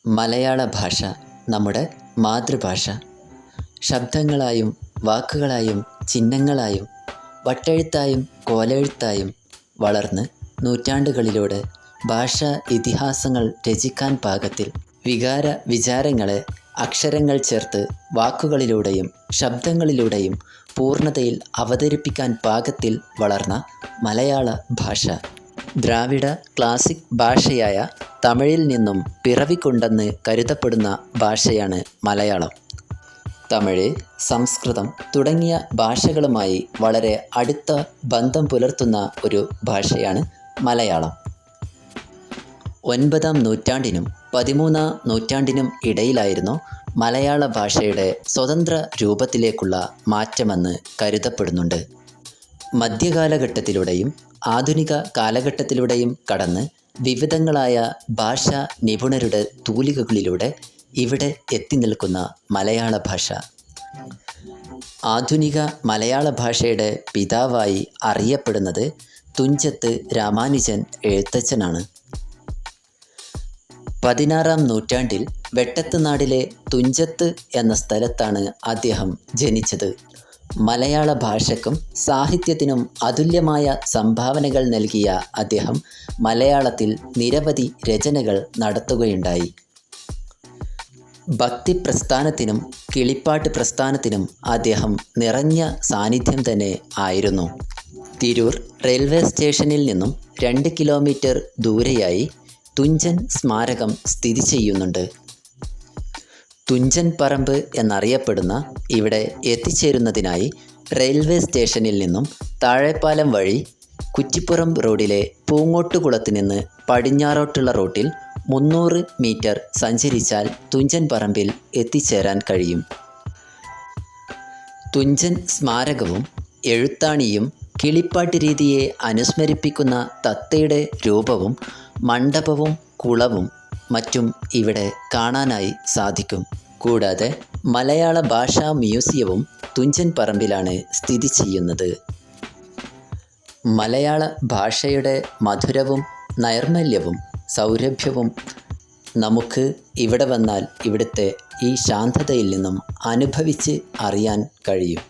മലയാള ഭാഷ നമ്മുടെ മാതൃഭാഷ. ശബ്ദങ്ങളായും വാക്കുകളായും ചിഹ്നങ്ങളായും വട്ടെഴുത്തായും കോലെഴുത്തായും വളർന്ന് നൂറ്റാണ്ടുകളിലൂടെ ഭാഷാ ഇതിഹാസങ്ങൾ രചിക്കാൻ പാകത്തിൽ വികാര വിചാരങ്ങളെ അക്ഷരങ്ങൾ ചേർത്ത് വാക്കുകളിലൂടെയും ശബ്ദങ്ങളിലൂടെയും പൂർണ്ണതയിൽ അവതരിപ്പിക്കാൻ പാകത്തിൽ വളർന്ന മലയാള ഭാഷ ദ്രാവിഡ ക്ലാസിക് ഭാഷയായ തമിഴിൽ നിന്നും പിറവികൊണ്ടെന്ന് കരുതപ്പെടുന്ന ഭാഷയാണ് മലയാളം. തമിഴ്, സംസ്കൃതം തുടങ്ങിയ ഭാഷകളുമായി വളരെ അടുത്ത ബന്ധം പുലർത്തുന്ന ഒരു ഭാഷയാണ് മലയാളം. 9-ാം നൂറ്റാണ്ടിനും 13-ാം നൂറ്റാണ്ടിനും ഇടയിലായിരുന്നു മലയാള ഭാഷയുടെ സ്വതന്ത്ര രൂപത്തിലേക്കുള്ള മാറ്റമെന്ന് കരുതപ്പെടുന്നുണ്ട്. മധ്യകാലഘട്ടത്തിലൂടെയും ആധുനിക കാലഘട്ടത്തിലൂടെയും കടന്ന് വിവിധങ്ങളായ ഭാഷാ നിപുണരുടെ തൂലികകളിലൂടെ ഇവിടെ എത്തി നിൽക്കുന്ന മലയാള ഭാഷ ആധുനിക മലയാള ഭാഷയുടെ പിതാവായി അറിയപ്പെടുന്നത് തുഞ്ചത്ത് രാമാനുജൻ എഴുത്തച്ഛനാണ്. 16-ാം നൂറ്റാണ്ടിൽ വെട്ടത്തുനാടിലെ തുഞ്ചത്ത് എന്ന സ്ഥലത്താണ് അദ്ദേഹം ജനിച്ചത്. മലയാള ഭാഷയ്ക്കും സാഹിത്യത്തിനും അതുല്യമായ സംഭാവനകൾ നൽകിയ അദ്ദേഹം മലയാളത്തിൽ നിരവധി രചനകൾ നടത്തുകയുണ്ടായി. ഭക്തി പ്രസ്ഥാനത്തിനും കിളിപ്പാട്ട് പ്രസ്ഥാനത്തിനും അദ്ദേഹം നിറഞ്ഞ സാന്നിധ്യം തന്നെ ആയിരുന്നു. തിരൂർ റെയിൽവേ സ്റ്റേഷനിൽ നിന്നും 2 കിലോമീറ്റർ ദൂരെയായി തുഞ്ചൻ സ്മാരകം സ്ഥിതി ചെയ്യുന്നുണ്ട്. തുഞ്ചൻ പറമ്പ് എന്നറിയപ്പെടുന്ന ഇവിടെ എത്തിച്ചേരുന്നതിനായി റെയിൽവേ സ്റ്റേഷനിൽ നിന്നും താഴെപ്പാലം വഴി കുറ്റിപ്പുറം റോഡിലെ പൂങ്ങോട്ടുകുളത്ത് നിന്ന് പടിഞ്ഞാറോട്ടുള്ള റൂട്ടിൽ 300 മീറ്റർ സഞ്ചരിച്ചാൽ തുഞ്ചൻ പറമ്പിൽ എത്തിച്ചേരാൻ കഴിയും. തുഞ്ചൻ സ്മാരകവും എഴുത്താണിയും കിളിപ്പാട്ട് രീതിയെ അനുസ്മരിപ്പിക്കുന്ന തത്തയുടെ രൂപവും മണ്ഡപവും കുളവും മറ്റും ഇവിടെ കാണാനായി സാധിക്കും. കൂടാതെ മലയാള ഭാഷാ മ്യൂസിയവും തുഞ്ചൻ പറമ്പിലാണ് സ്ഥിതി ചെയ്യുന്നത്. മലയാള ഭാഷയുടെ മധുരവും നൈർമല്യവും സൗരഭ്യവും നമുക്ക് ഇവിടെ വന്നാൽ ഇവിടുത്തെ ഈ ശാന്തതയിൽ നിന്നും അനുഭവിച്ച് അറിയാൻ കഴിയും.